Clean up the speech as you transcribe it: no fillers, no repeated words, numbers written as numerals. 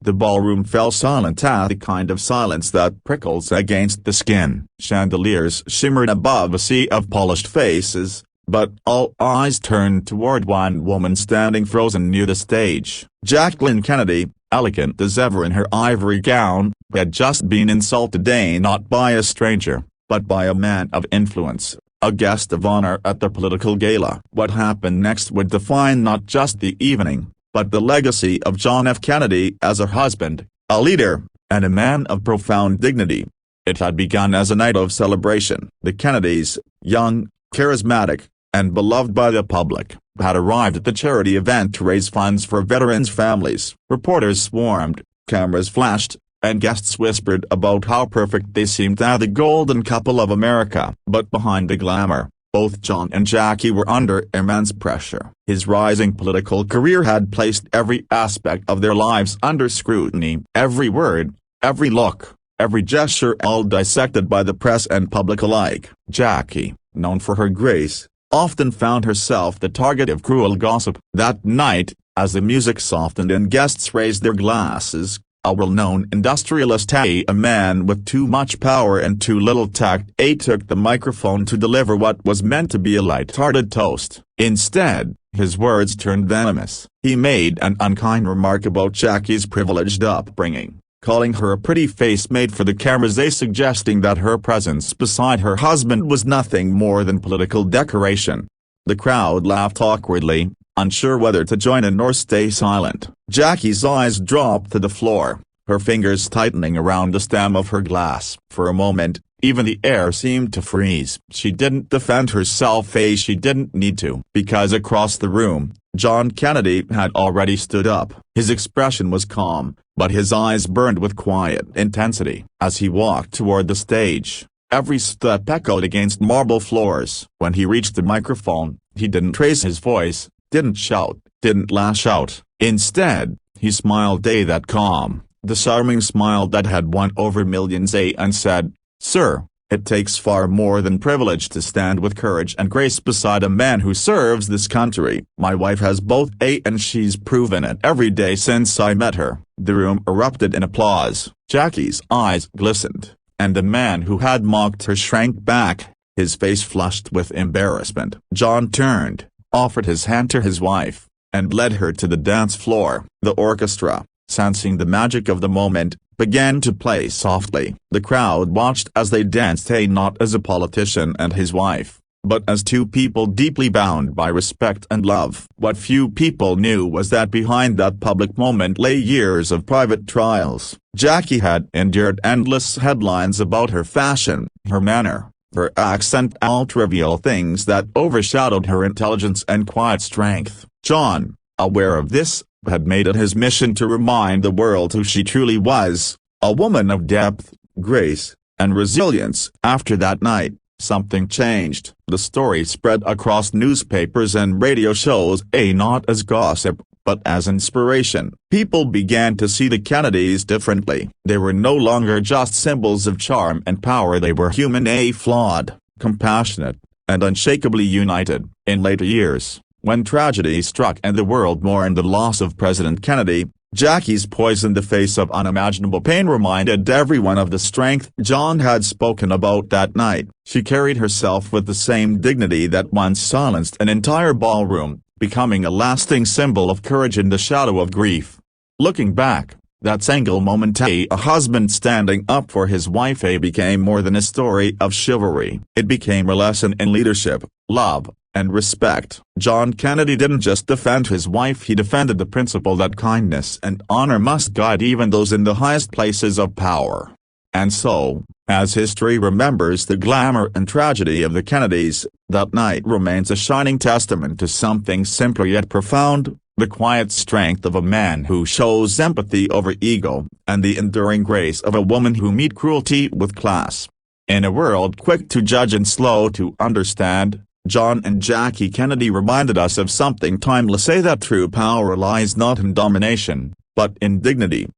The ballroom fell silent, the kind of silence that prickles against the skin. Chandeliers shimmered above a sea of polished faces, but all eyes turned toward one woman standing frozen near the stage. Jacqueline Kennedy, elegant as ever in her ivory gown, had just been insulted not by a stranger, but by a man of influence, a guest of honor at the political gala. What happened next would define not just the evening, but the legacy of John F. Kennedy as a husband, a leader, and a man of profound dignity. It had begun as a night of celebration. The Kennedys, young, charismatic, and beloved by the public, had arrived at the charity event to raise funds for veterans' families. Reporters swarmed, cameras flashed, and guests whispered about how perfect they seemed as the golden couple of America. But behind the glamour, both John and Jackie were under immense pressure. His rising political career had placed every aspect of their lives under scrutiny. Every word, every look, every gesture, all dissected by the press and public alike. Jackie, known for her grace, often found herself the target of cruel gossip. That night, as the music softened and guests raised their glasses, a well-known industrialist, a man with too much power and too little tact, took the microphone to deliver what was meant to be a light-hearted toast. Instead, his words turned venomous. He made an unkind remark about Jackie's privileged upbringing, calling her a pretty face made for the cameras, suggesting that her presence beside her husband was nothing more than political decoration. The crowd laughed awkwardly, unsure whether to join in or stay silent. Jackie's eyes dropped to the floor, her fingers tightening around the stem of her glass. For a moment, even the air seemed to freeze. She didn't defend herself, she didn't need to, because across the room, John Kennedy had already stood up. His expression was calm, but his eyes burned with quiet intensity. As he walked toward the stage, every step echoed against marble floors. When he reached the microphone, he didn't raise his voice, didn't shout, didn't lash out. Instead, he smiled, that calm, disarming smile that had won over millions, and said, "Sir, it takes far more than privilege to stand with courage and grace beside a man who serves this country. My wife has both, and she's proven it every day since I met her." The room erupted in applause. Jackie's eyes glistened, and the man who had mocked her shrank back, his face flushed with embarrassment. John turned, offered his hand to his wife, and led her to the dance floor. The orchestra, sensing the magic of the moment, began to play softly. The crowd watched as they danced, not as a politician and his wife, but as two people deeply bound by respect and love. What few people knew was that behind that public moment lay years of private trials. Jackie had endured endless headlines about her fashion, her manner, her accent, all trivial things that overshadowed her intelligence and quiet strength. John, aware of this, had made it his mission to remind the world who she truly was, a woman of depth, grace, and resilience. After that night, something changed. The story spread across newspapers and radio shows, not as gossip, but as inspiration. People began to see the Kennedys differently. They were no longer just symbols of charm and power, they were human, flawed, compassionate, and unshakably united. In later years, when tragedy struck and the world mourned the loss of President Kennedy, Jackie's poise in the face of unimaginable pain reminded everyone of the strength John had spoken about that night. She carried herself with the same dignity that once silenced an entire ballroom, becoming a lasting symbol of courage in the shadow of grief. Looking back, that single moment, a husband standing up for his wife, became more than a story of chivalry. It became a lesson in leadership, love, and respect. John Kennedy didn't just defend his wife, he defended the principle that kindness and honor must guide even those in the highest places of power. And so, as history remembers the glamour and tragedy of the Kennedys, that night remains a shining testament to something simpler yet profound, the quiet strength of a man who shows empathy over ego, and the enduring grace of a woman who meets cruelty with class. In a world quick to judge and slow to understand, John and Jackie Kennedy reminded us of something timeless, that true power lies not in domination, but in dignity.